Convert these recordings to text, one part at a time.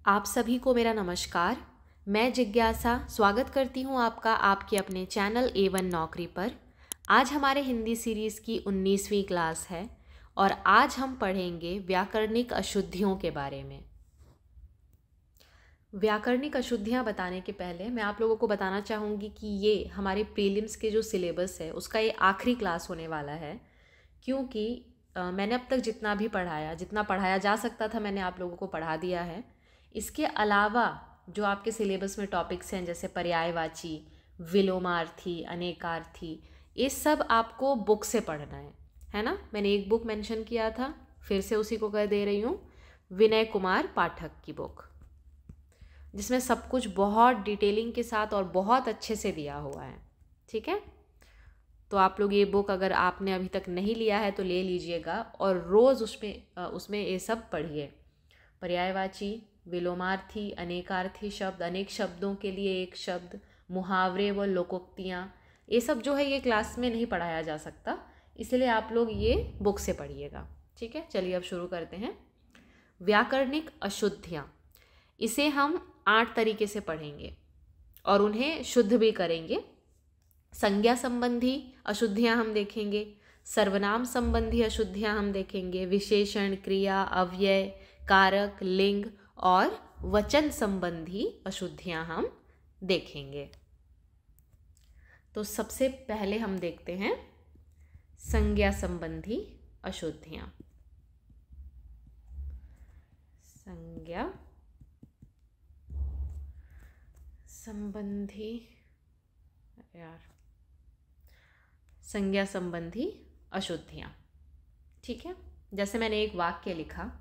आप सभी को मेरा नमस्कार। मैं जिज्ञासा स्वागत करती हूँ आपका आपके अपने चैनल A1 नौकरी पर। आज हमारे हिंदी सीरीज़ की 19वीं क्लास है और आज हम पढ़ेंगे व्याकरणिक अशुद्धियों के बारे में। व्याकरणिक अशुद्धियाँ बताने के पहले मैं आप लोगों को बताना चाहूँगी कि ये हमारे प्रीलिम्स के जो सिलेबस है उसका ये आखिरी क्लास होने वाला है, क्योंकि मैंने अब तक जितना पढ़ाया जा सकता था मैंने आप लोगों को पढ़ा दिया है। इसके अलावा जो आपके सिलेबस में टॉपिक्स हैं जैसे पर्यायवाची, विलोमार्थी, अनेकार्थी, ये सब आपको बुक से पढ़ना है ना। मैंने एक बुक मेंशन किया था, फिर से उसी को कह दे रही हूँ, विनय कुमार पाठक की बुक, जिसमें सब कुछ बहुत डिटेलिंग के साथ और बहुत अच्छे से दिया हुआ है। ठीक है, तो आप लोग ये बुक अगर आपने अभी तक नहीं लिया है तो ले लीजिएगा और रोज़ उसमें ये सब पढ़िए। पर्यायवाची, विलोमार्थी, अनेकार्थी शब्द, अनेक शब्दों के लिए एक शब्द, मुहावरे व लोकोक्तियाँ, ये सब जो है ये क्लास में नहीं पढ़ाया जा सकता, इसलिए आप लोग ये बुक से पढ़िएगा। ठीक है, चलिए अब शुरू करते हैं। व्याकरणिक अशुद्धियाँ, इसे हम 8 तरीके से पढ़ेंगे और उन्हें शुद्ध भी करेंगे। संज्ञा संबंधी अशुद्धियाँ हम देखेंगे, सर्वनाम संबंधी अशुद्धियाँ हम देखेंगे, विशेषण, क्रिया, अव्यय, कारक, लिंग और वचन संबंधी अशुद्धियाँ हम देखेंगे। तो सबसे पहले हम देखते हैं संज्ञा संबंधी अशुद्धियाँ। संज्ञा संबंधी अशुद्धियाँ। ठीक है, जैसे मैंने एक वाक्य लिखा,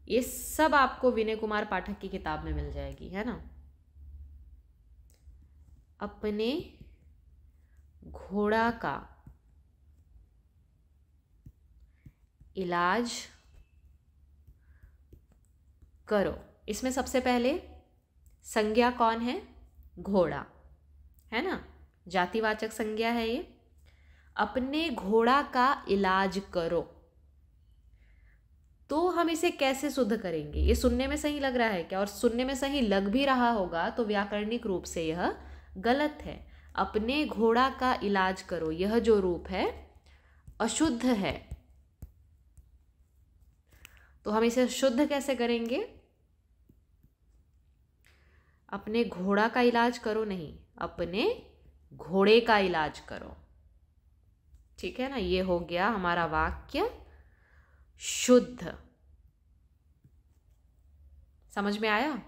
ये सब आपको विनय कुमार पाठक की किताब में मिल जाएगी, है ना। अपने घोड़ा का इलाज करो। इसमें सबसे पहले संज्ञा कौन है? घोड़ा, है ना, जातिवाचक संज्ञा है ये। अपने घोड़ा का इलाज करो, तो हम इसे कैसे शुद्ध करेंगे? ये सुनने में सही लग रहा है क्या? और सुनने में सही लग भी रहा होगा तो व्याकरणिक रूप से यह गलत है। अपने घोड़ा का इलाज करो, यह जो रूप है अशुद्ध है, तो हम इसे शुद्ध कैसे करेंगे? अपने घोड़ा का इलाज करो नहीं, अपने घोड़े का इलाज करो। ठीक है ना, ये हो गया हमारा वाक्य शुद्ध। समझ में आया?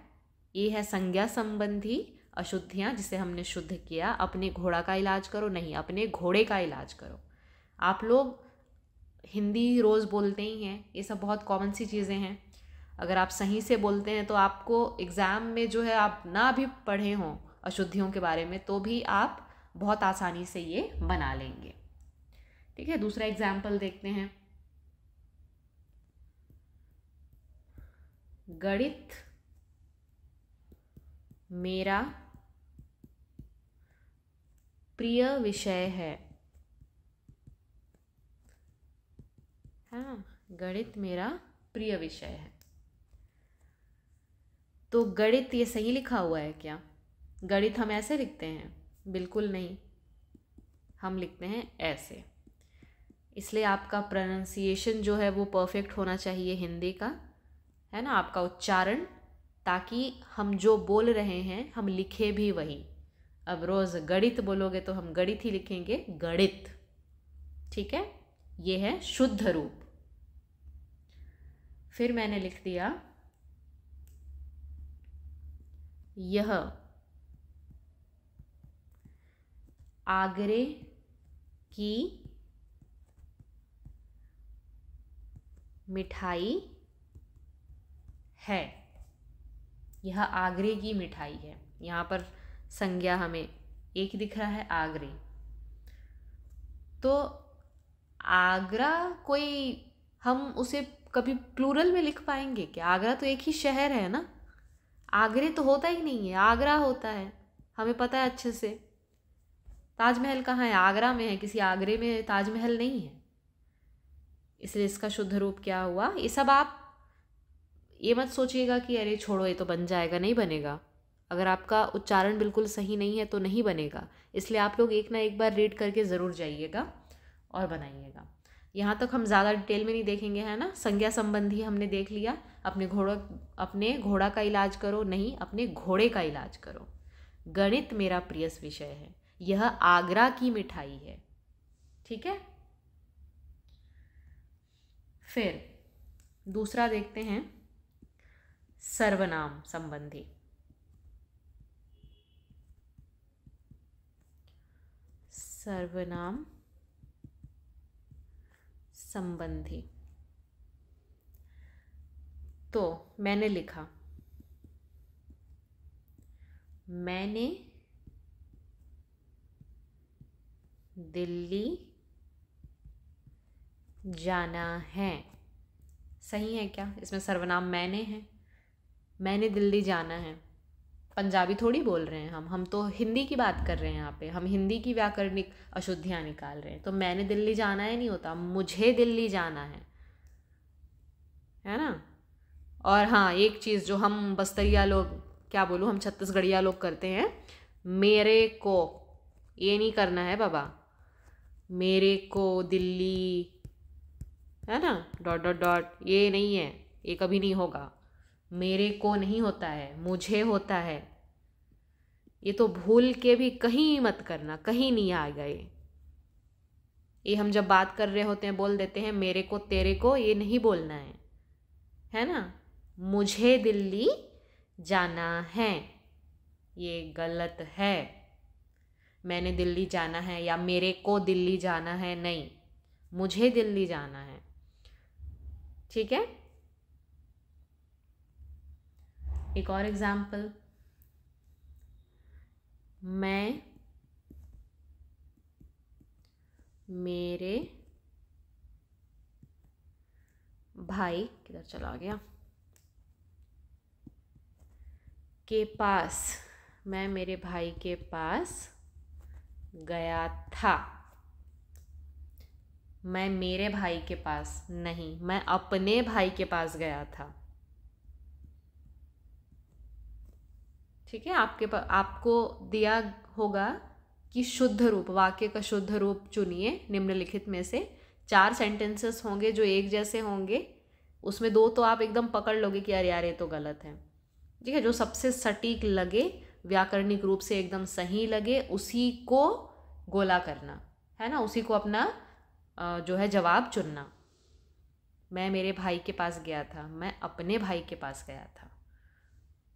ये है संज्ञा संबंधी अशुद्धियाँ जिसे हमने शुद्ध किया। अपने घोड़ा का इलाज करो नहीं, अपने घोड़े का इलाज करो। आप लोग हिंदी रोज़ बोलते ही हैं, ये सब बहुत कॉमन सी चीज़ें हैं। अगर आप सही से बोलते हैं तो आपको एग्ज़ाम में जो है, आप ना भी पढ़े हों अशुद्धियों के बारे में तो भी आप बहुत आसानी से ये बना लेंगे। ठीक है, दूसरा एग्जाम्पल देखते हैं। गणित मेरा प्रिय विषय है। हाँ, गणित मेरा प्रिय विषय है। तो गणित ये सही लिखा हुआ है क्या? गणित हम ऐसे लिखते हैं? बिल्कुल नहीं, हम लिखते हैं ऐसे। इसलिए आपका प्रोनाउंसिएशन जो है वो परफेक्ट होना चाहिए हिंदी का, है ना, आपका उच्चारण, ताकि हम जो बोल रहे हैं हम लिखे भी वही। अब रोज़ गणित बोलोगे तो हम गणित ही लिखेंगे, गणित। ठीक है, ये है शुद्ध रूप। फिर मैंने लिख दिया यह आगरे की मिठाई है। यह आगरे की मिठाई है। यहाँ पर संज्ञा हमें एक दिख रहा है, आगरे। तो आगरा कोई, हम उसे कभी प्लूरल में लिख पाएंगे क्या? आगरा तो एक ही शहर है ना, आगरे तो होता ही नहीं है, आगरा होता है, हमें पता है अच्छे से। ताजमहल कहाँ है? आगरा में है, किसी आगरे में ताजमहल नहीं है। इसलिए इसका शुद्ध रूप क्या हुआ? ये सब आप ये मत सोचिएगा कि अरे छोड़ो ये तो बन जाएगा, नहीं बनेगा। अगर आपका उच्चारण बिल्कुल सही नहीं है तो नहीं बनेगा। इसलिए आप लोग एक ना एक बार रीड करके ज़रूर जाइएगा और बनाइएगा। यहाँ तक हम ज़्यादा डिटेल में नहीं देखेंगे, है ना। संज्ञा संबंधी हमने देख लिया। अपने घोड़ा का इलाज करो, नहीं अपने घोड़े का इलाज करो। गणित मेरा प्रिय विषय है। यह आगरा की मिठाई है। ठीक है। फिर दूसरा देखते हैं, सर्वनाम संबंधी। सर्वनाम संबंधी। तो मैंने लिखा, मैंने दिल्ली जाना है। सही है क्या? इसमें सर्वनाम मैंने है। मैंने दिल्ली जाना है। पंजाबी थोड़ी बोल रहे हैं हम तो हिंदी की बात कर रहे हैं। यहाँ पे हम हिंदी की व्याकरणिक अशुद्धियाँ निकाल रहे हैं। तो मैंने दिल्ली जाना है नहीं होता, मुझे दिल्ली जाना है ना। और हाँ, एक चीज़ जो हम बस्तरिया लोग, क्या बोलूँ, हम छत्तीसगढ़िया लोग करते हैं, मेरे को, ये नहीं करना है बाबा। मेरे को दिल्ली, है ना, डॉट डॉट डॉट, ये नहीं है, ये कभी नहीं होगा। मेरे को नहीं होता है, मुझे होता है। ये तो भूल के भी कहीं मत करना, कहीं नहीं आएगा ये हम जब बात कर रहे होते हैं बोल देते हैं मेरे को तेरे को, ये नहीं बोलना है ना। मुझे दिल्ली जाना है, ये गलत है। मैंने दिल्ली जाना है या मेरे को दिल्ली जाना है, नहीं, मुझे दिल्ली जाना है। ठीक है। एक और एग्जाम्पल, मैं मेरे भाई, किधर चला गया, के पास, मैं मेरे भाई के पास गया था। मैं मेरे भाई के पास नहीं, मैं अपने भाई के पास गया था। ठीक है। आपको दिया होगा कि शुद्ध रूप, वाक्य का शुद्ध रूप चुनिए निम्नलिखित में से। 4 सेंटेंसेस होंगे जो एक जैसे होंगे, उसमें 2 तो आप एकदम पकड़ लोगे कि अरे यार ये तो गलत है। ठीक है। जो सबसे सटीक लगे, व्याकरणिक रूप से एकदम सही लगे, उसी को गोला करना है ना, उसी को अपना जो है जवाब चुनना। मैं मेरे भाई के पास गया था, मैं अपने भाई के पास गया था।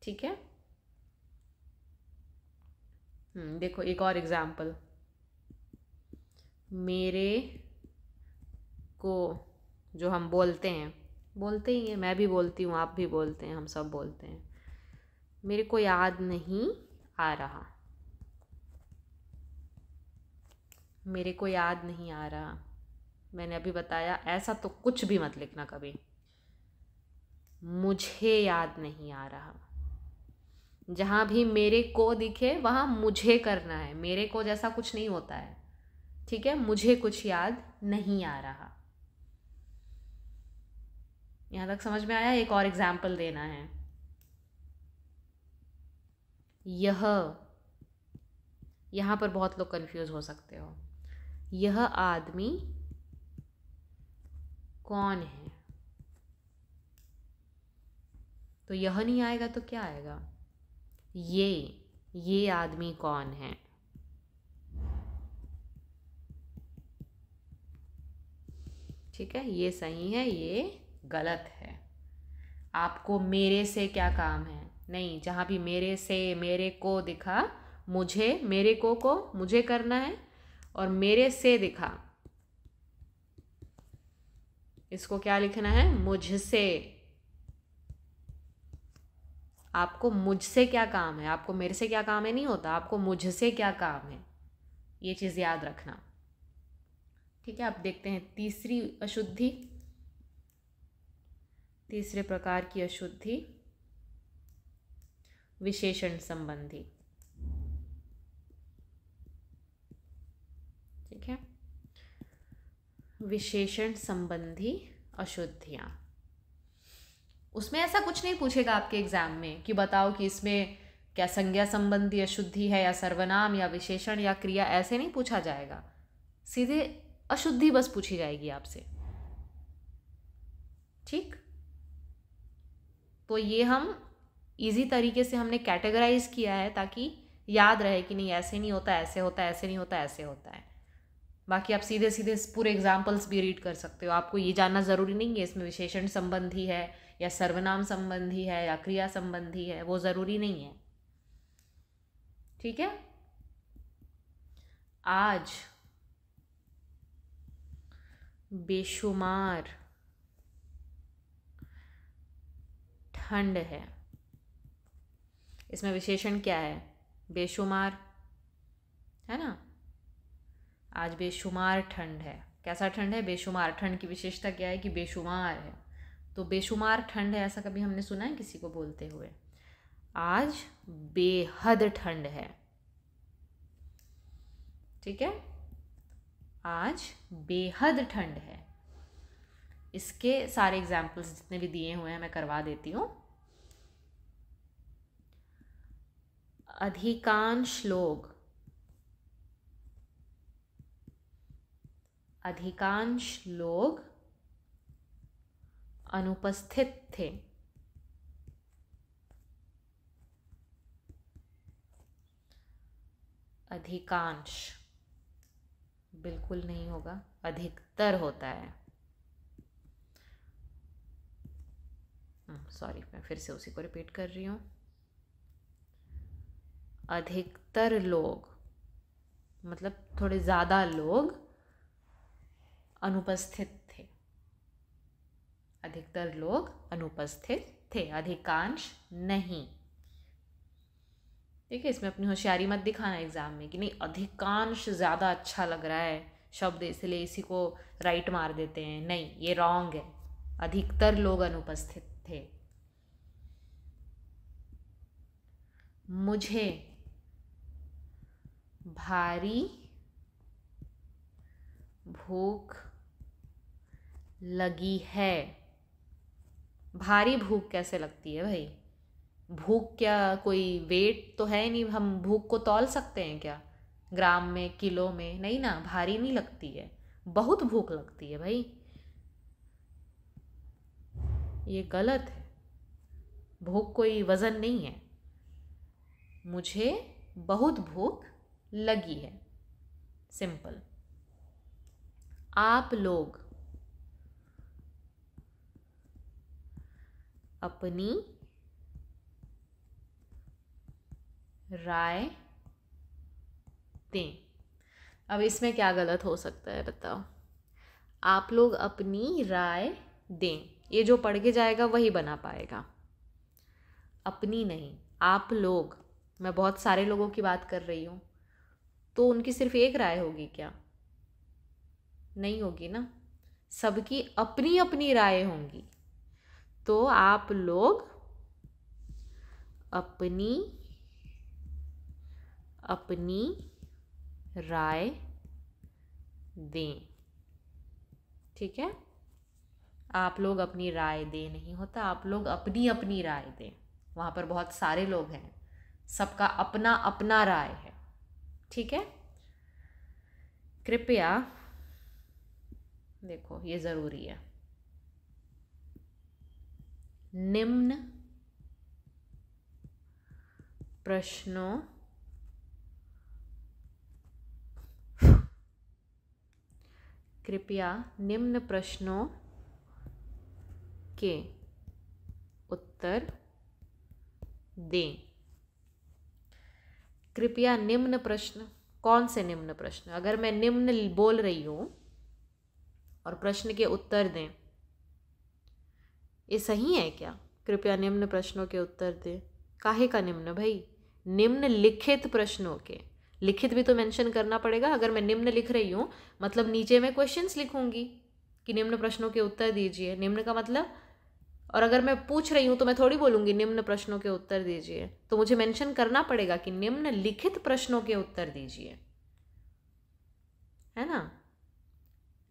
ठीक है। देखो एक और एग्जाम्पल, मेरे को, जो हम बोलते ही हैं, मैं भी बोलती हूँ, आप भी बोलते हैं, हम सब बोलते हैं। मेरे को याद नहीं आ रहा, मेरे को याद नहीं आ रहा। मैंने अभी बताया, ऐसा तो कुछ भी मत लिखना कभी। मुझे याद नहीं आ रहा। जहाँ भी मेरे को दिखे वहाँ मुझे करना है, मेरे को जैसा कुछ नहीं होता है। ठीक है। मुझे कुछ याद नहीं आ रहा। यहाँ तक समझ में आया? एक और एग्जाम्पल देना है। यहाँ पर बहुत लोग कंफ्यूज हो सकते हो। यह आदमी कौन है? तो यह नहीं आएगा तो क्या आएगा? ये आदमी कौन है? ठीक है। ये सही है, ये गलत है। आपको मेरे से क्या काम है? नहीं, जहाँ भी मेरे से, मेरे को दिखा, मुझे, मेरे को मुझे करना है, और मेरे से दिखा, इसको क्या लिखना है? मुझसे। आपको मुझसे क्या काम है, आपको मेरे से क्या काम है नहीं होता, आपको मुझसे क्या काम है, ये चीज़ याद रखना। ठीक है। अब देखते हैं तीसरी अशुद्धि, तीसरे प्रकार की अशुद्धि, विशेषण संबंधी। ठीक है। विशेषण संबंधी अशुद्धियाँ। उसमें ऐसा कुछ नहीं पूछेगा आपके एग्जाम में कि बताओ कि इसमें क्या संज्ञा संबंधी अशुद्धि है या सर्वनाम या विशेषण या क्रिया, ऐसे नहीं पूछा जाएगा। सीधे अशुद्धि बस पूछी जाएगी आपसे। ठीक, तो ये हम इजी तरीके से हमने कैटेगराइज किया है ताकि याद रहे कि नहीं ऐसे नहीं होता, ऐसे होता है, ऐसे नहीं होता, ऐसे होता है। बाकी आप सीधे सीधे पूरे एग्जाम्पल्स भी रीड कर सकते हो। आपको ये जानना ज़रूरी नहीं है इसमें विशेषण संबंधी है या सर्वनाम संबंधी है या क्रिया संबंधी है, वो ज़रूरी नहीं है। ठीक है। आज बेशुमार ठंड है, इसमें विशेषण क्या है? बेशुमार, है ना। आज बेशुमार ठंड है। कैसा ठंड है? बेशुमार। ठंड की विशेषता क्या है कि बेशुमार है। तो बेशुमार ठंड है, ऐसा कभी हमने सुना है किसी को बोलते हुए? आज बेहद ठंड है। ठीक है, आज बेहद ठंड है। इसके सारे एग्जाम्पल्स जितने भी दिए हुए हैं मैं करवा देती हूँ। अधिकांश लोग अनुपस्थित थे। अधिकांश बिल्कुल नहीं होगा, अधिकतर होता है। सॉरी, मैं फिर से उसी को रिपीट कर रही हूँ। अधिकतर लोग मतलब थोड़े ज़्यादा लोग अनुपस्थित थे। अधिकतर लोग अनुपस्थित थे, अधिकांश नहीं। ठीक है, इसमें अपनी होशियारी मत दिखाना एग्जाम में कि नहीं अधिकांश ज़्यादा अच्छा लग रहा है शब्द इसलिए इसी को राइट मार देते हैं। नहीं, ये रॉन्ग है। अधिकतर लोग अनुपस्थित थे। मुझे भारी भूख लगी है। भारी भूख कैसे लगती है भाई? भूख क्या कोई वेट तो है नहीं, हम भूख को तौल सकते हैं क्या? ग्राम में, किलो में? नहीं ना, भारी नहीं लगती है, बहुत भूख लगती है भाई। ये गलत है, भूख कोई वज़न नहीं है। मुझे बहुत भूख लगी है, सिंपल। आप लोग अपनी राय दें। अब इसमें क्या गलत हो सकता है बताओ? आप लोग अपनी राय दें, ये जो पढ़ के जाएगा वही बना पाएगा। अपनी नहीं, आप लोग। मैं बहुत सारे लोगों की बात कर रही हूँ, तो उनकी सिर्फ एक राय होगी क्या? नहीं होगी ना, सबकी अपनी अपनी राय होंगी। तो आप लोग अपनी अपनी राय दें। ठीक है, आप लोग अपनी राय दें नहीं होता, आप लोग अपनी अपनी राय दें। वहाँ पर बहुत सारे लोग हैं, सबका अपना अपना राय है। ठीक है, कृपया देखो ये ज़रूरी है। निम्न प्रश्नों कृपया निम्न प्रश्नों के उत्तर दें। कृपया निम्न प्रश्न, कौन से निम्न प्रश्न? अगर मैं निम्न बोल रही हूँ और प्रश्न के उत्तर दें, ये सही है क्या? कृपया निम्न प्रश्नों के उत्तर दें, काहे का निम्न भाई? निम्नलिखित प्रश्नों के, लिखित भी तो मेंशन करना पड़ेगा। अगर मैं निम्न लिख रही हूँ मतलब नीचे मैं क्वेश्चंस लिखूंगी कि निम्न प्रश्नों के उत्तर दीजिए, निम्न का मतलब। और अगर मैं पूछ रही हूँ तो मैं थोड़ी बोलूँगी निम्न प्रश्नों के उत्तर दीजिए, तो मुझे मेंशन करना पड़ेगा कि निम्नलिखित प्रश्नों के उत्तर दीजिए, है ना।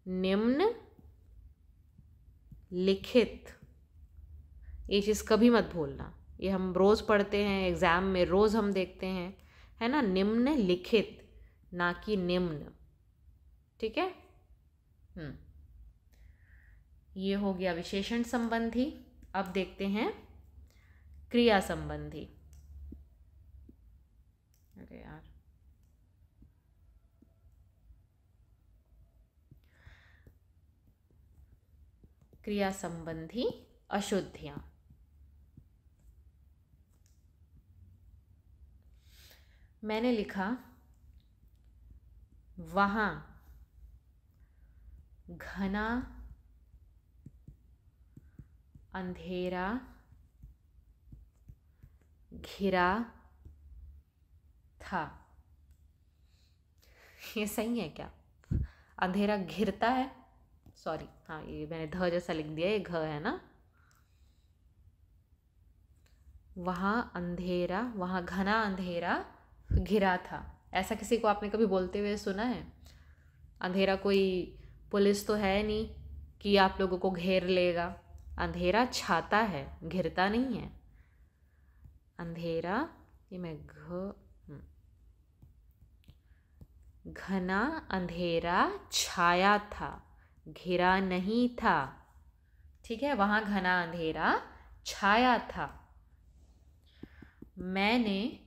निम्न लिखित ये चीज़ कभी मत भूलना। ये हम रोज़ पढ़ते हैं, एग्ज़ाम में रोज़ हम देखते हैं, है ना। निम्न लिखित, ना कि निम्न। ठीक है। ये हो गया विशेषण संबंधी। अब देखते हैं क्रिया संबंधी। अरे यार, क्रिया संबंधी अशुद्धियां। मैंने लिखा वहां घना अंधेरा घिरा था। ये सही है क्या? अंधेरा घिरता है, सॉरी, हाँ ये मैंने ध जैसा लिख दिया, ये घ है ना। वहाँ अंधेरा, वहाँ घना अंधेरा घिरा था। ऐसा किसी को आपने कभी बोलते हुए सुना है? अंधेरा कोई पुलिस तो है नहीं कि आप लोगों को घेर लेगा। अंधेरा छाता है, घिरता नहीं है। अंधेरा, ये मैं घना अंधेरा छाया था, घिरा नहीं था। ठीक है, वहां घना अंधेरा छाया था। मैंने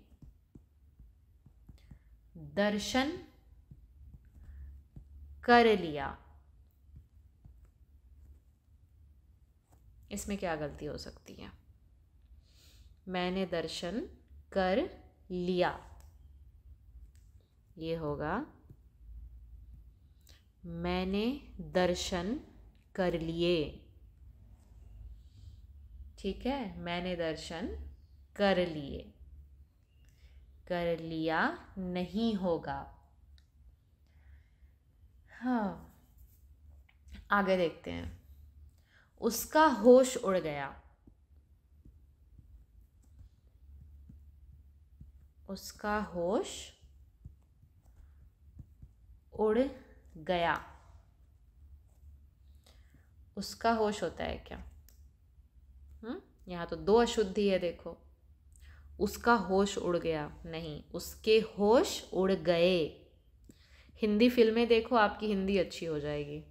दर्शन कर लिया। इसमें क्या गलती हो सकती है? मैंने दर्शन कर लिया, ये होगा मैंने दर्शन कर लिए। ठीक है, मैंने दर्शन कर लिए, कर लिया नहीं होगा। हाँ, आगे देखते हैं। उसका होश उड़ गया। उसका होश उड़ गया। उसका होश होता है क्या? यहाँ तो दो अशुद्धि है, देखो। उसका होश उड़ गया नहीं, उसके होश उड़ गए। हिंदी फिल्में देखो, आपकी हिंदी अच्छी हो जाएगी।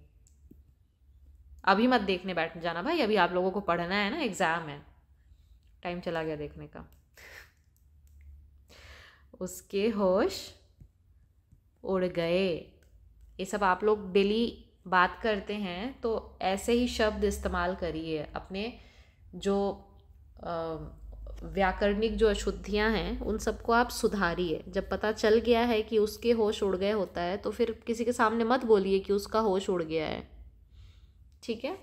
अभी मत देखने बैठ जाना भाई, अभी आप लोगों को पढ़ना है ना, एग्जाम है। टाइम चला गया देखने का। उसके होश उड़ गए। ये सब आप लोग डेली बात करते हैं तो ऐसे ही शब्द इस्तेमाल करिए। अपने जो व्याकरणिक जो अशुद्धियां हैं उन सबको आप सुधारिए। जब पता चल गया है कि उसके होश उड़ गए होता है तो फिर किसी के सामने मत बोलिए कि उसका होश उड़ गया है। ठीक है,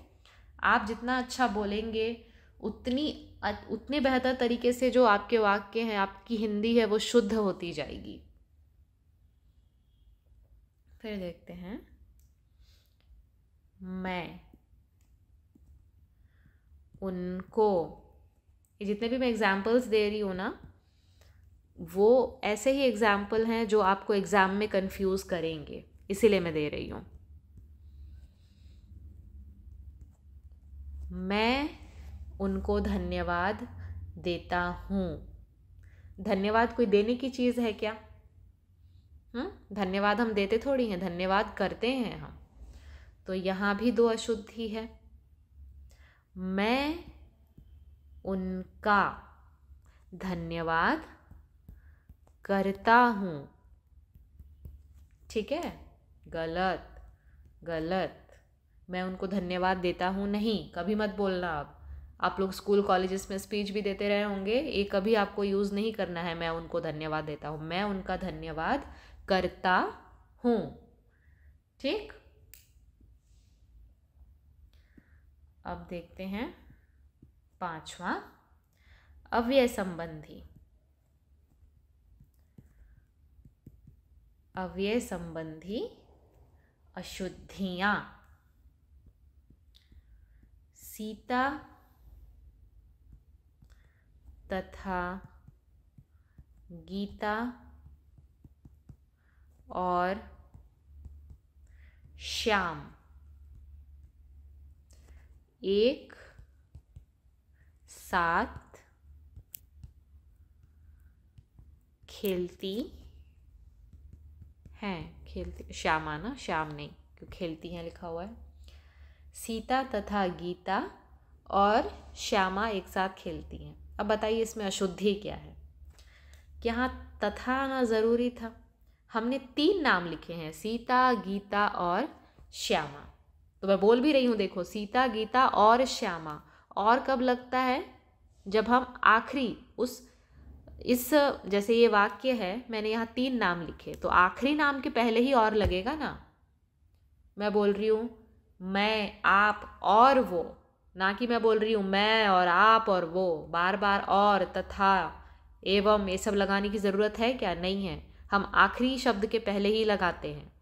आप जितना अच्छा बोलेंगे उतने बेहतर तरीके से जो आपके वाक्य हैं, आपकी हिंदी है, वो शुद्ध होती जाएगी। फिर देखते हैं, मैं उनको, ये जितने भी मैं एग्जाम्पल्स दे रही हूँ ना, वो ऐसे ही एग्जाम्पल हैं जो आपको एग्जाम में कंफ्यूज करेंगे, इसीलिए मैं दे रही हूँ। मैं उनको धन्यवाद देता हूँ। धन्यवाद कोई देने की चीज़ है क्या? धन्यवाद हम देते थोड़ी हैं, धन्यवाद करते हैं हम। तो यहाँ भी दो अशुद्धि है। मैं उनका धन्यवाद करता हूँ। ठीक है, गलत गलत। मैं उनको धन्यवाद देता हूँ नहीं, कभी मत बोलना। आप लोग स्कूल कॉलेजेस में स्पीच भी देते रहे होंगे, ये कभी आपको यूज़ नहीं करना है। मैं उनको धन्यवाद देता हूँ, मैं उनका धन्यवाद करता हूँ। ठीक, अब देखते हैं पांचवा, अव्यय संबंधी। अव्यय संबंधी अशुद्धियां। सीता तथा गीता और श्याम एक साथ खेलती हैं। खेलती, श्यामा ना, श्याम नहीं, क्यों खेलती हैं लिखा हुआ है। सीता तथा गीता और श्यामा एक साथ खेलती हैं। अब बताइए इसमें अशुद्धि क्या है। कि यहाँ तथा आना ज़रूरी था। हमने 3 नाम लिखे हैं, सीता, गीता और श्यामा। तो मैं बोल भी रही हूँ, देखो, सीता, गीता और श्यामा। और कब लगता है? जब हम आखिरी इस जैसे ये वाक्य है, मैंने यहाँ 3 नाम लिखे, तो आखिरी नाम के पहले ही और लगेगा ना। मैं बोल रही हूँ मैं, आप और वो, ना कि मैं बोल रही हूँ मैं और आप और वो। बार बार और, तथा, एवं ये सब लगाने की ज़रूरत है क्या? नहीं है। हम आखिरी शब्द के पहले ही लगाते हैं।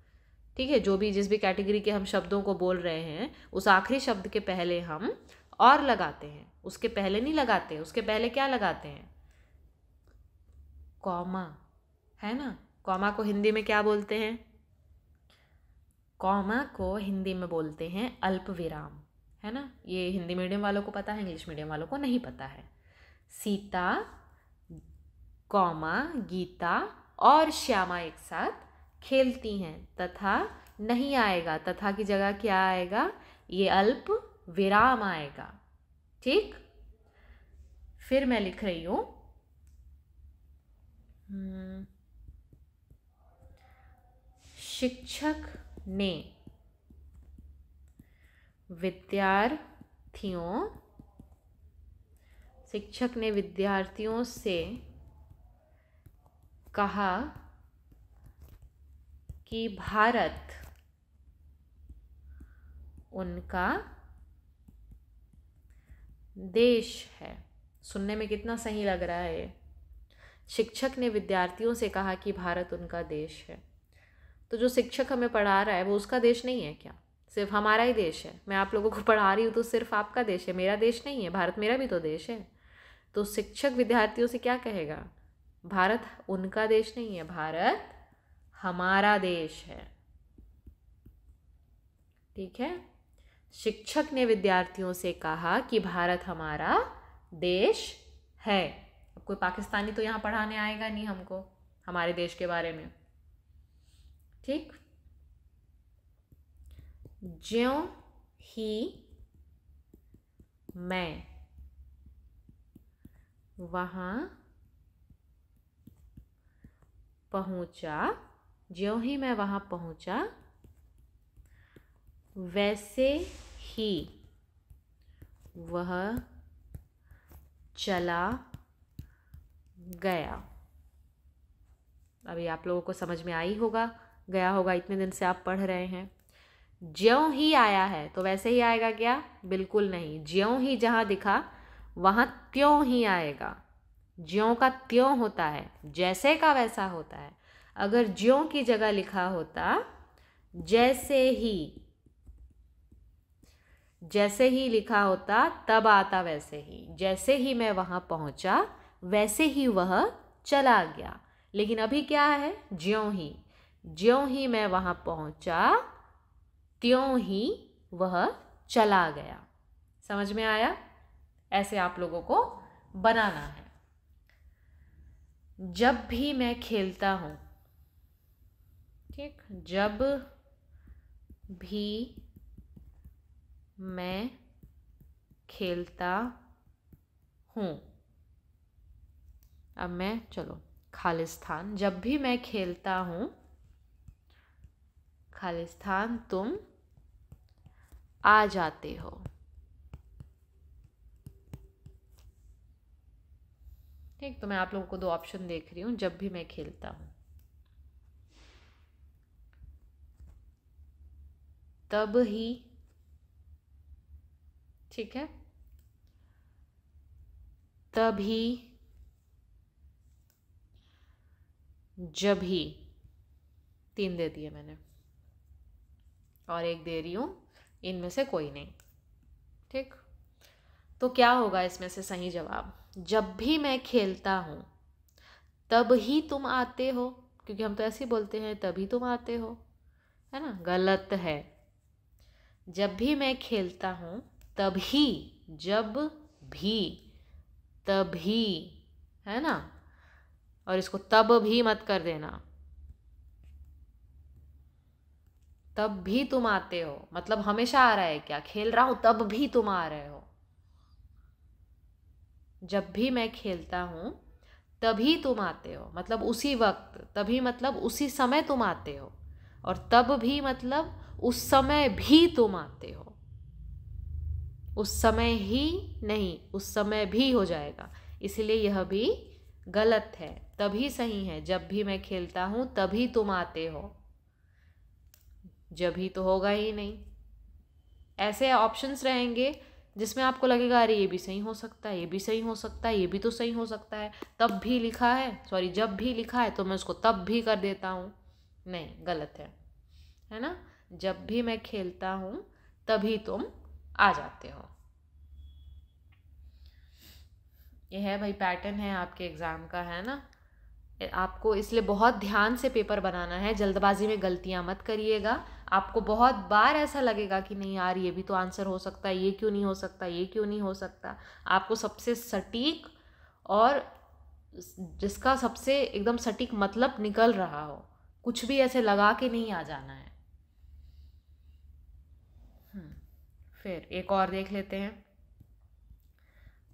ठीक है, जो भी जिस भी कैटेगरी के हम शब्दों को बोल रहे हैं, उस आखिरी शब्द के पहले हम और लगाते हैं, उसके पहले नहीं लगाते। उसके पहले क्या लगाते हैं? कॉमा, है ना। कॉमा को हिंदी में क्या बोलते हैं? कॉमा को हिंदी में बोलते हैं अल्प विराम, है ना। ये हिंदी मीडियम वालों को पता है, इंग्लिश मीडियम वालों को नहीं पता है। सीता, कॉमा, गीता और श्यामा एक साथ खेलती हैं। तथा नहीं आएगा, तथा की जगह क्या आएगा? ये अल्प विराम आएगा। ठीक, फिर मैं लिख रही हूँ शिक्षक ने विद्यार्थियों से कहा कि भारत उनका देश है। सुनने में कितना सही लग रहा है। शिक्षक ने विद्यार्थियों से कहा कि भारत उनका देश है। तो जो शिक्षक हमें पढ़ा रहा है वो उसका देश नहीं है क्या? सिर्फ हमारा ही देश है। मैं आप लोगों को पढ़ा रही हूँ तो सिर्फ आपका देश है, मेरा देश नहीं है। भारत मेरा भी तो देश है। तो शिक्षक विद्यार्थियों से क्या कहेगा? भारत उनका देश नहीं है, भारत हमारा देश है। ठीक है, शिक्षक ने विद्यार्थियों से कहा कि भारत हमारा देश है। अब कोई पाकिस्तानी तो यहाँ पढ़ाने आएगा नहीं हमको हमारे देश के बारे में। ठीक, ज्यों ही मैं वहाँ पहुँचा, वैसे ही वह चला गया। अभी आप लोगों को समझ में गया होगा, इतने दिन से आप पढ़ रहे हैं। ज्यों ही आया है तो वैसे ही आएगा क्या? बिल्कुल नहीं। ज्यों ही जहाँ दिखा वहाँ त्यों ही आएगा। ज्यों का त्यों होता है, जैसे का वैसा होता है। अगर ज्यों की जगह लिखा होता जैसे ही लिखा होता तब आता वैसे ही। जैसे ही मैं वहाँ पहुँचा वैसे ही वह चला गया। लेकिन अभी क्या है? ज्यों ही मैं वहाँ पहुँचा त्यों ही वह चला गया। समझ में आया? ऐसे आप लोगों को बनाना है। जब भी मैं खेलता हूँ, ठीक, जब भी मैं खेलता हूँ। अब मैं, चलो, खालिस्तान, जब भी मैं खेलता हूँ, खालिस्तान तुम आ जाते हो। ठीक, तो मैं आप लोगों को 2 ऑप्शन देख रही हूँ। जब भी मैं खेलता हूँ, तब ही, ठीक है, तभी, जब ही। 3 दे दिए मैंने और 1 दे रही हूँ, इनमें से कोई नहीं। ठीक, तो क्या होगा इसमें से सही जवाब? जब भी मैं खेलता हूँ तब ही तुम आते हो, क्योंकि हम तो ऐसे ही बोलते हैं तभी तुम आते हो, है ना। गलत है। जब भी मैं खेलता हूँ तभी, जब भी तभी, है ना। और इसको तब भी मत कर देना। तब भी तुम आते हो मतलब हमेशा आ रहा है क्या, खेल रहा हूं तब भी तुम आ रहे हो। जब भी मैं खेलता हूं तभी तुम आते हो मतलब उसी वक्त, तभी मतलब उसी समय तुम आते हो, और तब भी मतलब उस समय भी तुम आते हो। उस समय ही नहीं, उस समय भी हो जाएगा, इसलिए यह भी गलत है। तभी सही है, जब भी मैं खेलता हूं तभी तुम आते हो। जब ही तो होगा ही नहीं। ऐसे ऑप्शंस रहेंगे जिसमें आपको लगेगा अरे ये भी सही हो सकता है, ये भी सही हो सकता है, ये भी तो सही हो सकता है। तब भी लिखा है, सॉरी जब भी लिखा है तो मैं उसको तब भी कर देता हूँ। नहीं, गलत है ना। जब भी मैं खेलता हूँ तभी तुम आ जाते हो। ये है भाई, पैटर्न है आपके एग्ज़ाम का, है ना। आपको इसलिए बहुत ध्यान से पेपर बनाना है, जल्दबाजी में गलतियां मत करिएगा। आपको बहुत बार ऐसा लगेगा कि नहीं यार ये भी तो आंसर हो सकता है, ये क्यों नहीं हो सकता, ये क्यों नहीं हो सकता। आपको सबसे सटीक और जिसका सबसे एकदम सटीक मतलब निकल रहा हो, कुछ भी ऐसे लगा के नहीं आ जाना है। फिर एक और देख लेते हैं।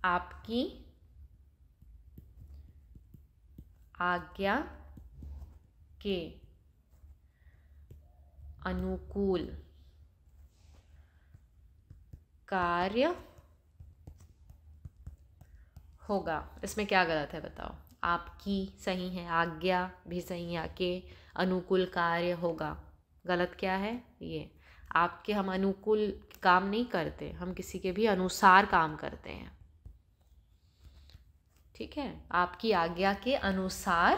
आपकी आज्ञा के अनुकूल कार्य होगा। इसमें क्या गलत है बताओ। आपकी सही है, आज्ञा भी सही है, के अनुकूल कार्य होगा। गलत क्या है ये। आपके, हम अनुकूल काम नहीं करते, हम किसी के भी अनुसार काम करते हैं। ठीक है, आपकी आज्ञा के अनुसार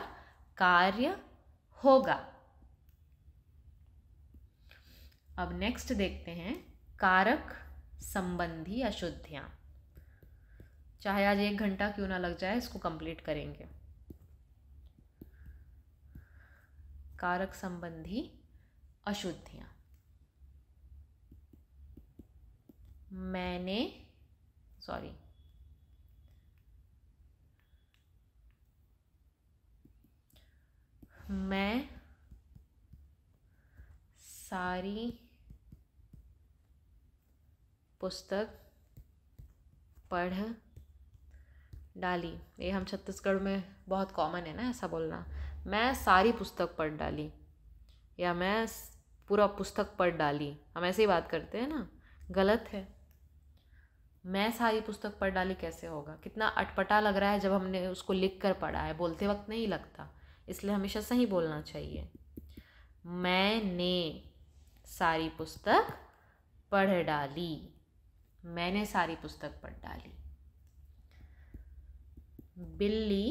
कार्य होगा। अब नेक्स्ट देखते हैं, कारक संबंधी अशुद्धियां। चाहे आज 1 घंटा क्यों ना लग जाए, इसको कंप्लीट करेंगे। कारक संबंधी अशुद्धियां। मैं सारी पुस्तक पढ़ डाली। ये हम छत्तीसगढ़ में बहुत कॉमन है ना ऐसा बोलना। मैं सारी पुस्तक पढ़ डाली, या मैं पूरा पुस्तक पढ़ डाली, हम ऐसे ही बात करते हैं ना। गलत है। मैं सारी पुस्तक पढ़ डाली कैसे होगा, कितना अटपटा लग रहा है जब हमने उसको लिख कर पढ़ा है, बोलते वक्त नहीं लगता। इसलिए हमेशा सही बोलना चाहिए। मैंने सारी पुस्तक पढ़ डाली, मैंने सारी पुस्तक पढ़ डाली। बिल्ली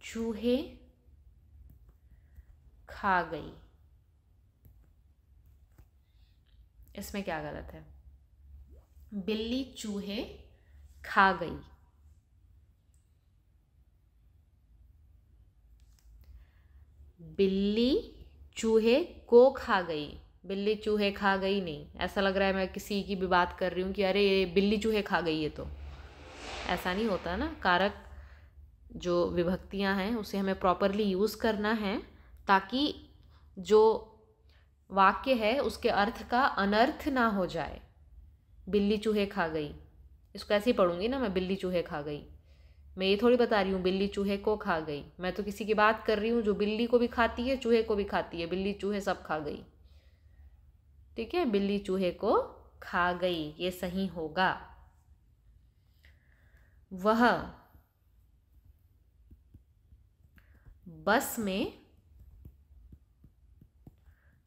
चूहे खा गई। इसमें क्या गलत है। बिल्ली चूहे खा गई। बिल्ली चूहे को खा गई, बिल्ली चूहे खा गई नहीं। ऐसा लग रहा है मैं किसी की भी बात कर रही हूँ कि अरे ये बिल्ली चूहे खा गई है, तो ऐसा नहीं होता ना। कारक जो विभक्तियाँ हैं उसे हमें प्रॉपरली यूज़ करना है, ताकि जो वाक्य है उसके अर्थ का अनर्थ ना हो जाए। बिल्ली चूहे खा गई, इसको ऐसे ही पढ़ूंगी ना मैं, बिल्ली चूहे खा गई। मैं ये थोड़ी बता रही हूँ बिल्ली चूहे को खा गई, मैं तो किसी की बात कर रही हूँ जो बिल्ली को भी खाती है, चूहे को भी खाती है। बिल्ली चूहे सब खा गई। ठीक है, बिल्ली चूहे को खा गई, ये सही होगा। वह बस में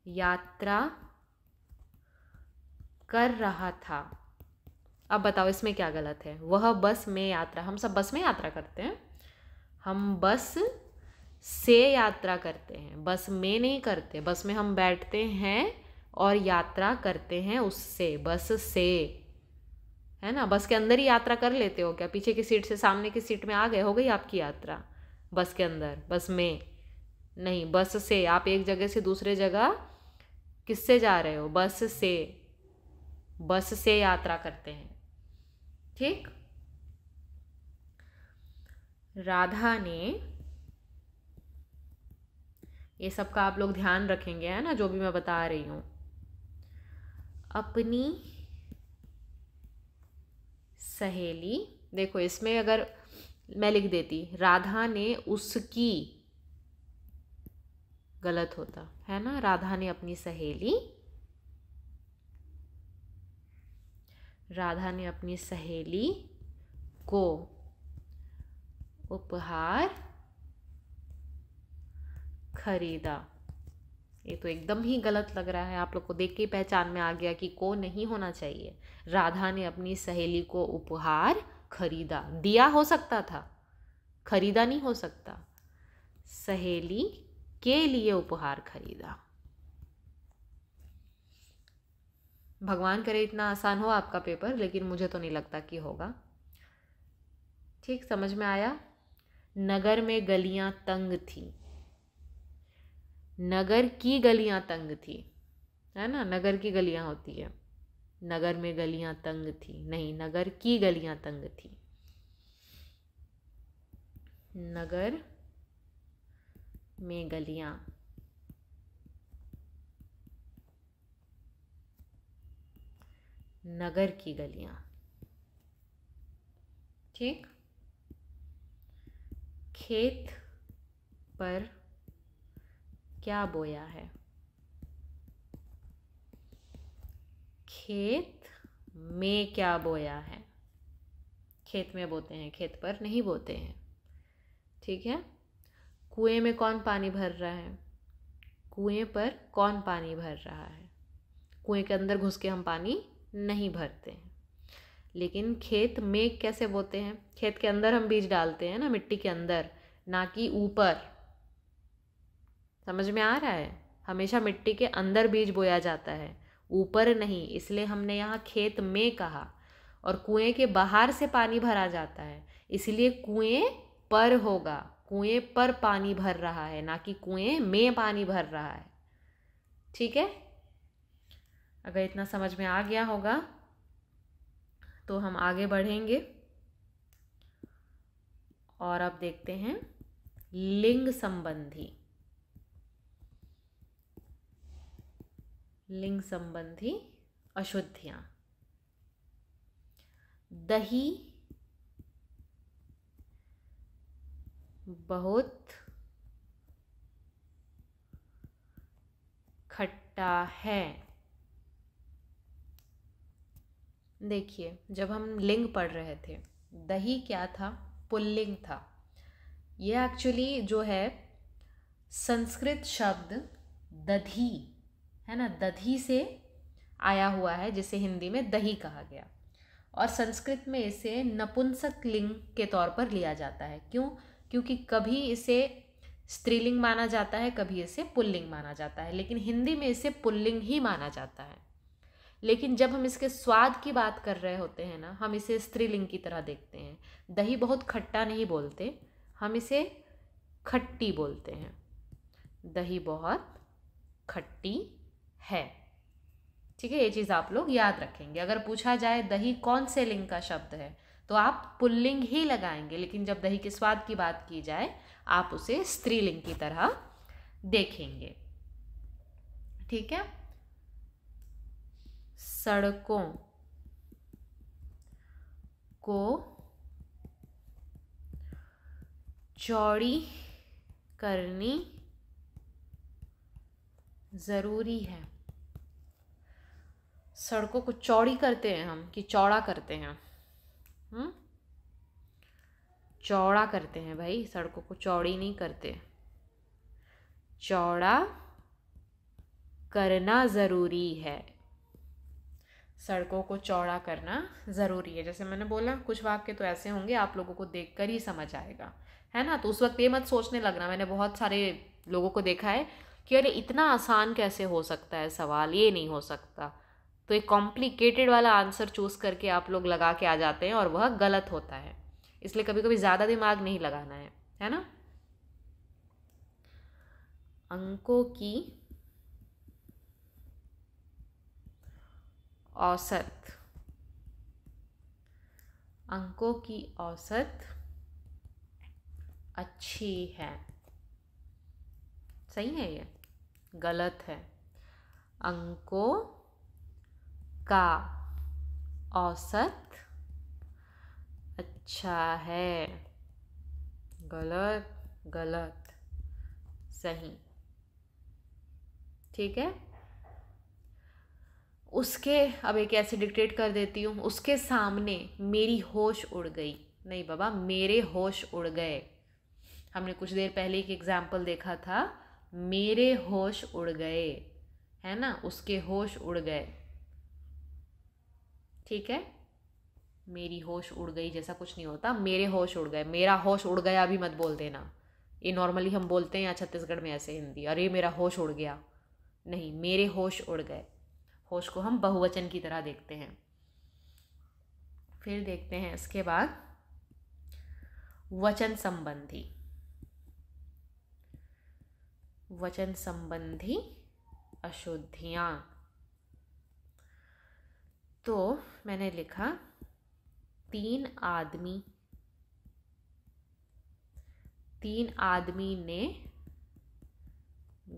यात्रा कर रहा था। अब बताओ इसमें क्या गलत है। वह बस में यात्रा, हम सब बस में यात्रा करते हैं, हम बस से यात्रा करते हैं, बस में नहीं करते। बस में हम बैठते हैं और यात्रा करते हैं उससे, बस से, है ना। बस के अंदर ही यात्रा कर लेते हो क्या, पीछे की सीट से सामने की सीट में आ गए, हो गई आपकी यात्रा बस के अंदर। बस में नहीं, बस से। आप एक जगह से दूसरे जगह किससे जा रहे हो, बस से। बस से यात्रा करते हैं। ठीक। राधा ने, ये सब का आप लोग ध्यान रखेंगे, है ना, जो भी मैं बता रही हूँ। अपनी सहेली, देखो इसमें अगर मैं लिख देती राधा ने उसकी, गलत होता है ना। राधा ने अपनी सहेली, राधा ने अपनी सहेली को उपहार खरीदा। ये तो एकदम ही गलत लग रहा है, आप लोग को देख के पहचान में आ गया कि को नहीं होना चाहिए। राधा ने अपनी सहेली को उपहार खरीदा, दिया हो सकता था, खरीदा नहीं हो सकता। सहेली के लिए उपहार खरीदा। भगवान करे इतना आसान हो आपका पेपर, लेकिन मुझे तो नहीं लगता कि होगा। ठीक, समझ में आया। नगर में गलियां तंग थी, नगर की गलियां तंग थी, है ना, नगर की गलियां होती है। नगर में गलियां तंग थी, नहीं, नगर की गलियां तंग थी। नगर में गलियां, नगर की गलियां। ठीक। खेत पर क्या बोया है? खेत में क्या बोया है? खेत में बोते हैं, खेत पर नहीं बोते हैं। ठीक है। कुएं में कौन पानी भर रहा है? कुएं पर कौन पानी भर रहा है? कुएं के अंदर घुस के हम पानी नहीं भरते हैं। लेकिन खेत में कैसे बोते हैं? खेत के अंदर हम बीज डालते हैं ना, मिट्टी के अंदर, ना कि ऊपर। समझ में आ रहा है? हमेशा मिट्टी के अंदर बीज बोया जाता है, ऊपर नहीं। इसलिए हमने यहाँ खेत में कहा। और कुएं के बाहर से पानी भरा जाता है, इसलिए कुएं पर होगा। कुएं पर पानी भर रहा है, ना कि कुएं में पानी भर रहा है। ठीक है। अगर इतना समझ में आ गया होगा तो हम आगे बढ़ेंगे। और अब देखते हैं लिंग संबंधी, लिंग संबंधी अशुद्धियां। दही बहुत खट्टा है। देखिए, जब हम लिंग पढ़ रहे थे, दही क्या था? पुल्लिंग था। ये एक्चुअली जो है संस्कृत शब्द दधी, है ना, दधी से आया हुआ है, जिसे हिंदी में दही कहा गया। और संस्कृत में इसे नपुंसक लिंग के तौर पर लिया जाता है। क्यों? क्योंकि कभी इसे स्त्रीलिंग माना जाता है, कभी इसे पुल्लिंग माना जाता है, लेकिन हिंदी में इसे पुल्लिंग ही माना जाता है। लेकिन जब हम इसके स्वाद की बात कर रहे होते हैं ना, हम इसे स्त्रीलिंग की तरह देखते हैं। दही बहुत खट्टा नहीं बोलते, हम इसे खट्टी बोलते हैं। दही बहुत खट्टी है। ठीक है, ये चीज़ आप लोग याद रखेंगे। अगर पूछा जाए दही कौन से लिंग का शब्द है, तो आप पुल्लिंग ही लगाएंगे, लेकिन जब दही के स्वाद की बात की जाए, आप उसे स्त्रीलिंग की तरह देखेंगे। ठीक है। सड़कों को चौड़ी करनी ज़रूरी है। सड़कों को चौड़ी करते हैं हम कि चौड़ा करते हैं? चौड़ा करते हैं भाई, सड़कों को चौड़ी नहीं करते। चौड़ा करना ज़रूरी है। सड़कों को चौड़ा करना ज़रूरी है। जैसे मैंने बोला, कुछ वाक्य तो ऐसे होंगे आप लोगों को देखकर ही समझ आएगा, है ना। तो उस वक्त ये मत सोचने लगना, मैंने बहुत सारे लोगों को देखा है कि अरे इतना आसान कैसे हो सकता है सवाल, ये नहीं हो सकता। तो एक कॉम्प्लिकेटेड वाला आंसर चूज करके आप लोग लगा के आ जाते हैं, और वह गलत होता है। इसलिए कभी कभी ज़्यादा दिमाग नहीं लगाना है ना। अंकों की औसत अंकों की औसत अच्छी है। सही है ये? गलत है। अंकों का औसत अच्छा है। गलत, गलत, सही। ठीक है। उसके, अब एक ऐसे डिक्टेट कर देती हूँ, उसके सामने मेरी होश उड़ गई। नहीं बाबा, मेरे होश उड़ गए। हमने कुछ देर पहले एक एग्जाम्पल देखा था, मेरे होश उड़ गए, है ना, उसके होश उड़ गए। ठीक है, मेरी होश उड़ गई जैसा कुछ नहीं होता, मेरे होश उड़ गए। मेरा होश उड़ गया भी मत बोल देना, ये नॉर्मली हम बोलते हैं यहाँ छत्तीसगढ़ में ऐसे हिंदी, अरे मेरा होश उड़ गया। नहीं, मेरे होश उड़ गए। होश को हम बहुवचन की तरह देखते हैं। फिर देखते हैं इसके बाद वचन संबंधी। वचन संबंधी अशुद्धियां। तो मैंने लिखा 3 आदमी ने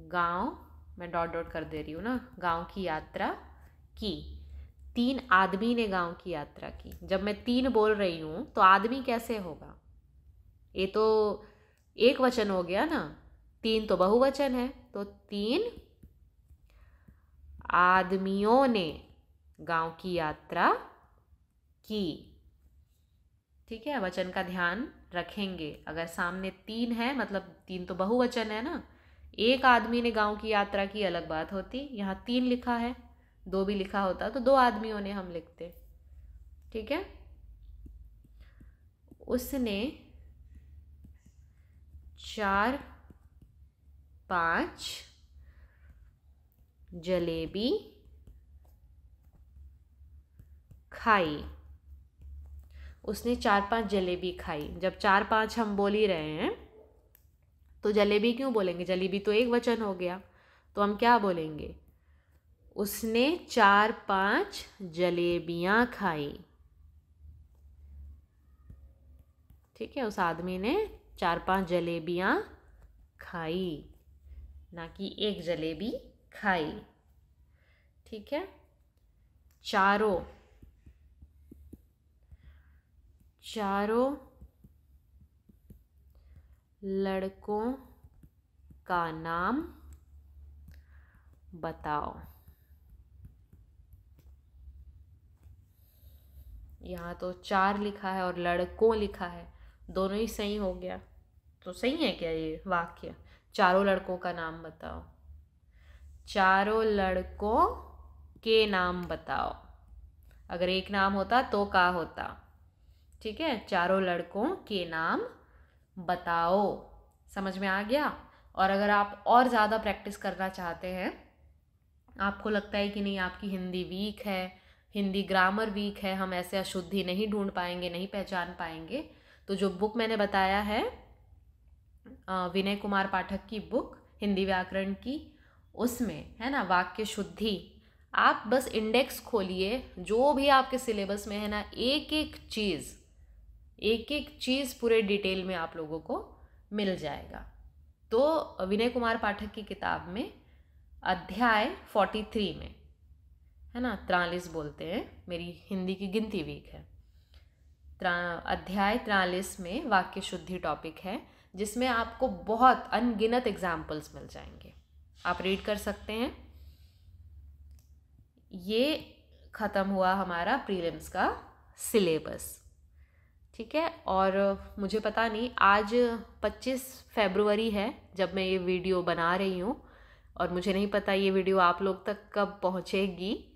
गांव, मैं डॉट डॉट कर दे रही हूँ ना, गांव की यात्रा की। 3 आदमी ने गांव की यात्रा की। जब मैं 3 बोल रही हूँ तो आदमी कैसे होगा? ये तो एक वचन हो गया ना, 3 तो बहुवचन है। तो 3 आदमियों ने गांव की यात्रा की। ठीक है, वचन का ध्यान रखेंगे। अगर सामने 3 है मतलब 3 तो बहुवचन है ना। एक आदमी ने गांव की यात्रा की अलग बात होती, यहाँ 3 लिखा है, 2 भी लिखा होता तो 2 आदमियों ने हम लिखते। ठीक है। उसने 4-5 जलेबी खाई। उसने 4-5 जलेबी खाई। जब 4-5 हम बोल ही रहे हैं तो जलेबी क्यों बोलेंगे? जलेबी तो एक वचन हो गया, तो हम क्या बोलेंगे? उसने 4-5 जलेबियां खाई। ठीक है, उस आदमी ने 4-5 जलेबियां खाई, ना कि एक जलेबी खाई। ठीक है। चारों लड़कों का नाम बताओ। यहाँ तो 4 लिखा है और लड़कों लिखा है, दोनों ही सही हो गया। तो सही है क्या ये वाक्य? चारों लड़कों का नाम बताओ। चारों लड़कों के नाम बताओ। अगर एक नाम होता तो का होता। ठीक है, चारों लड़कों के नाम बताओ। समझ में आ गया? और अगर आप और ज़्यादा प्रैक्टिस करना चाहते हैं, आपको लगता है कि नहीं आपकी हिंदी वीक है, हिंदी ग्रामर वीक है, हम ऐसे अशुद्धि नहीं ढूंढ पाएंगे, नहीं पहचान पाएंगे, तो जो बुक मैंने बताया है विनय कुमार पाठक की बुक हिंदी व्याकरण की, उसमें है ना वाक्य शुद्धि, आप बस इंडेक्स खोलिए, जो भी आपके सिलेबस में है ना, एक एक चीज़ पूरे डिटेल में आप लोगों को मिल जाएगा। तो विनय कुमार पाठक की किताब में अध्याय 43 में, है ना, 43 बोलते हैं, मेरी हिंदी की गिनती वीक है, अध्याय 43 में वाक्य शुद्धि टॉपिक है, जिसमें आपको बहुत अनगिनत एग्जाम्पल्स मिल जाएंगे, आप रीड कर सकते हैं। ये ख़त्म हुआ हमारा प्रीलिम्स का सिलेबस। ठीक है, और मुझे पता नहीं आज 25 फरवरी है जब मैं ये वीडियो बना रही हूँ, और मुझे नहीं पता ये वीडियो आप लोग तक कब पहुँचेगी,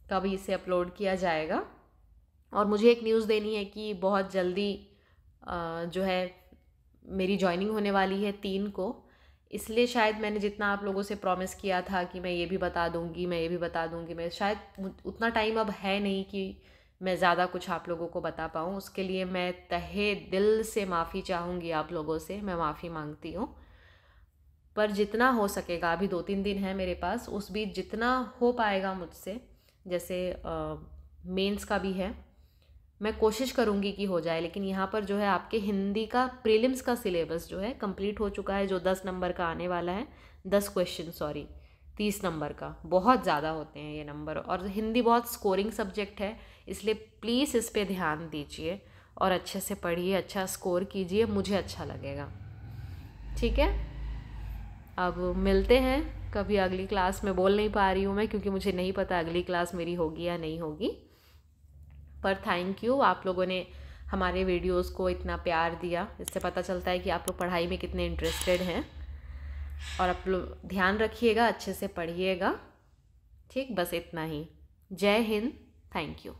कब इसे अपलोड किया जाएगा। और मुझे एक न्यूज़ देनी है कि बहुत जल्दी जो है मेरी जॉइनिंग होने वाली है 3 को, इसलिए शायद मैंने जितना आप लोगों से प्रॉमिस किया था कि मैं ये भी बता दूंगी, मैं ये भी बता दूंगी, मैं शायद उतना टाइम अब है नहीं कि मैं ज़्यादा कुछ आप लोगों को बता पाऊँ। उसके लिए मैं तहे दिल से माफ़ी चाहूँगी आप लोगों से, मैं माफ़ी मांगती हूँ। पर जितना हो सकेगा, अभी 2-3 दिन है मेरे पास, उस बीच जितना हो पाएगा मुझसे, जैसे मेंस का भी है, मैं कोशिश करूँगी कि हो जाए, लेकिन यहाँ पर जो है आपके हिंदी का प्रीलिम्स का सिलेबस जो है कंप्लीट हो चुका है, जो 10 नंबर का आने वाला है, 10 क्वेश्चन, सॉरी 30 नंबर का। बहुत ज़्यादा होते हैं ये नंबर, और हिंदी बहुत स्कोरिंग सब्जेक्ट है, इसलिए प्लीज़ इस पर ध्यान दीजिए और अच्छे से पढ़िए, अच्छा स्कोर कीजिए, मुझे अच्छा लगेगा। ठीक है, अब मिलते हैं कभी अगली क्लास में। बोल नहीं पा रही हूँ मैं क्योंकि मुझे नहीं पता अगली क्लास मेरी होगी या नहीं होगी, पर थैंक यू, आप लोगों ने हमारे वीडियोस को इतना प्यार दिया। इससे पता चलता है कि आप लोग पढ़ाई में कितने इंटरेस्टेड हैं। और आप लोग ध्यान रखिएगा, अच्छे से पढ़िएगा। ठीक, बस इतना ही। जय हिंद, थैंक यू।